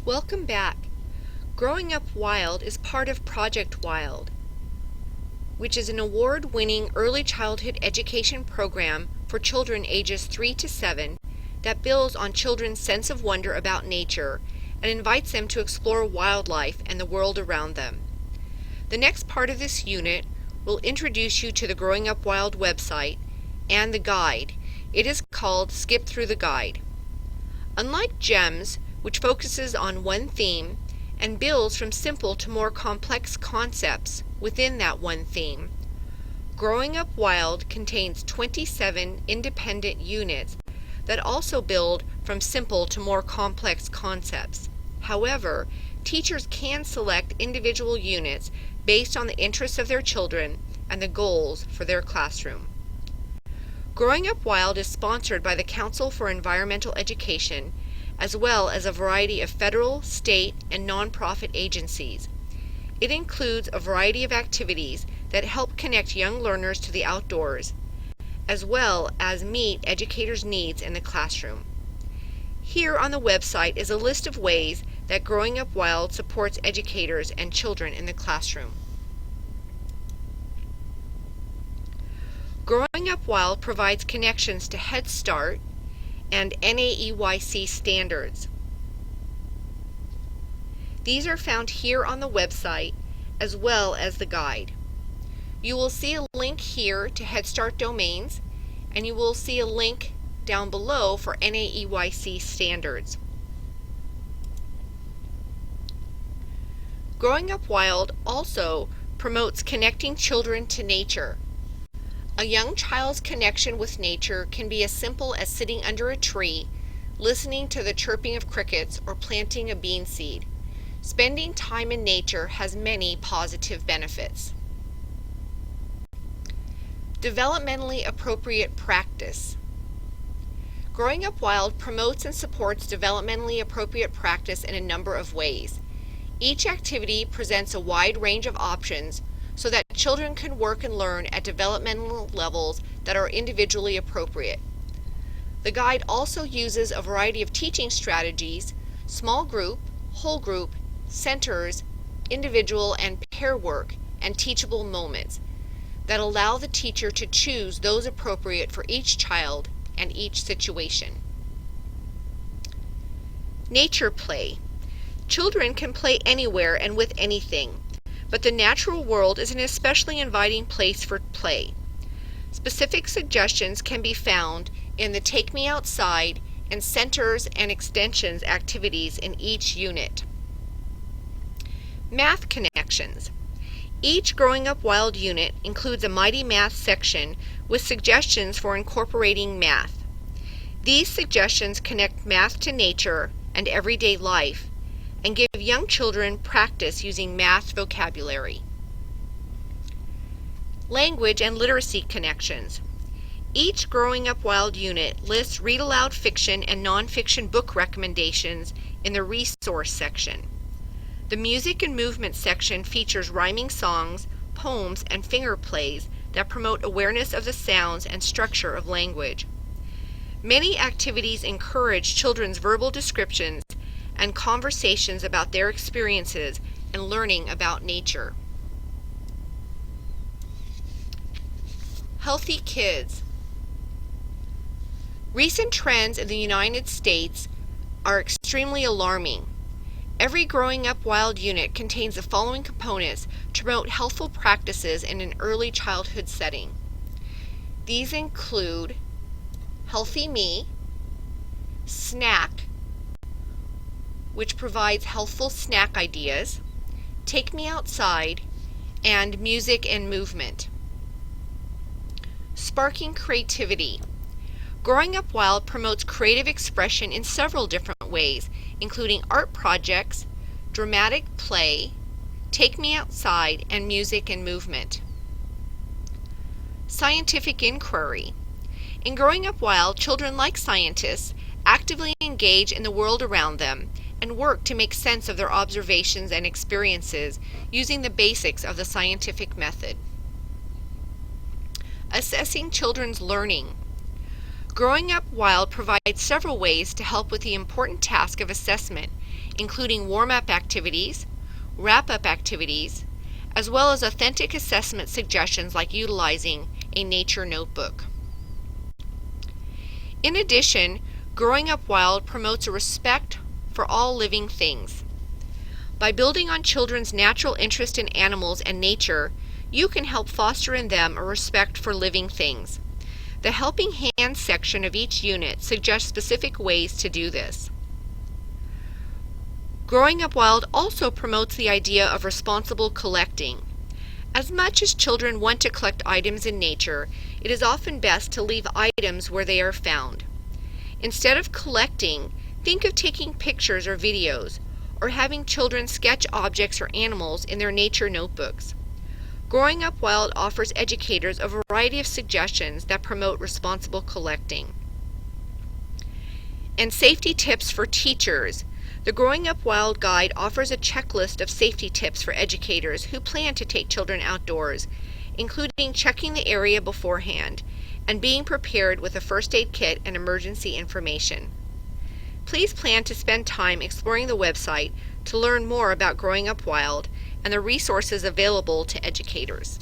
Welcome back. Growing Up Wild is part of Project Wild, which is an award-winning early childhood education program for children ages 3 to 7 that builds on children's sense of wonder about nature and invites them to explore wildlife and the world around them. The next part of this unit will introduce you to the Growing Up Wild website and the guide. It is called Skip Through the Guide. Unlike GEMS, which focuses on one theme and builds from simple to more complex concepts within that one theme, Growing Up Wild contains 27 independent units that also build from simple to more complex concepts. However, teachers can select individual units based on the interests of their children and the goals for their classroom. Growing Up Wild is sponsored by the Council for Environmental Education, as well as a variety of federal, state, and nonprofit agencies. It includes a variety of activities that help connect young learners to the outdoors, as well as meet educators' needs in the classroom. Here on the website is a list of ways that Growing Up Wild supports educators and children in the classroom. Growing Up Wild provides connections to Head Start and NAEYC standards. These are found here on the website as well as the guide. You will see a link here to Head Start domains, and you will see a link down below for NAEYC standards. Growing Up Wild also promotes connecting children to nature. A young child's connection with nature can be as simple as sitting under a tree, listening to the chirping of crickets, or planting a bean seed. Spending time in nature has many positive benefits. Developmentally appropriate practice. Growing Up Wild promotes and supports developmentally appropriate practice in a number of ways. Each activity presents a wide range of options so that children can work and learn at developmental levels that are individually appropriate. The guide also uses a variety of teaching strategies, small group, whole group, centers, individual and pair work, and teachable moments that allow the teacher to choose those appropriate for each child and each situation. Nature play. Children can play anywhere and with anything, but the natural world is an especially inviting place for play. Specific suggestions can be found in the Take Me Outside and Centers and Extensions activities in each unit. Math connections. Each Growing Up Wild unit includes a Mighty Math section with suggestions for incorporating math. These suggestions connect math to nature and everyday life and give young children practice using math vocabulary. Language and literacy connections. Each Growing Up Wild unit lists read-aloud fiction and nonfiction book recommendations in the resource section. The music and movement section features rhyming songs, poems, and finger plays that promote awareness of the sounds and structure of language. Many activities encourage children's verbal descriptions and conversations about their experiences and learning about nature. Healthy kids. Recent trends in the United States are extremely alarming. Every Growing Up Wild unit contains the following components to promote healthful practices in an early childhood setting. These include Healthy Me, Snack, which provides healthful snack ideas, Take Me Outside, and Music and Movement. Sparking creativity. Growing Up Wild promotes creative expression in several different ways, including art projects, dramatic play, Take Me Outside, and music and movement. Scientific inquiry. In Growing Up Wild, children, like scientists, actively engage in the world around them and work to make sense of their observations and experiences using the basics of the scientific method. Assessing children's learning. Growing Up Wild provides several ways to help with the important task of assessment, including warm-up activities, wrap-up activities, as well as authentic assessment suggestions like utilizing a nature notebook. In addition, Growing Up Wild promotes a respect for all living things. By building on children's natural interest in animals and nature, you can help foster in them a respect for living things. The Helping Hands section of each unit suggests specific ways to do this. Growing Up Wild also promotes the idea of responsible collecting. As much as children want to collect items in nature, it is often best to leave items where they are found. Instead of collecting, think of taking pictures or videos, or having children sketch objects or animals in their nature notebooks. Growing Up Wild offers educators a variety of suggestions that promote responsible collecting. And safety tips for teachers. The Growing Up Wild Guide offers a checklist of safety tips for educators who plan to take children outdoors, including checking the area beforehand and being prepared with a first aid kit and emergency information. Please plan to spend time exploring the website to learn more about Growing Up Wild and the resources available to educators.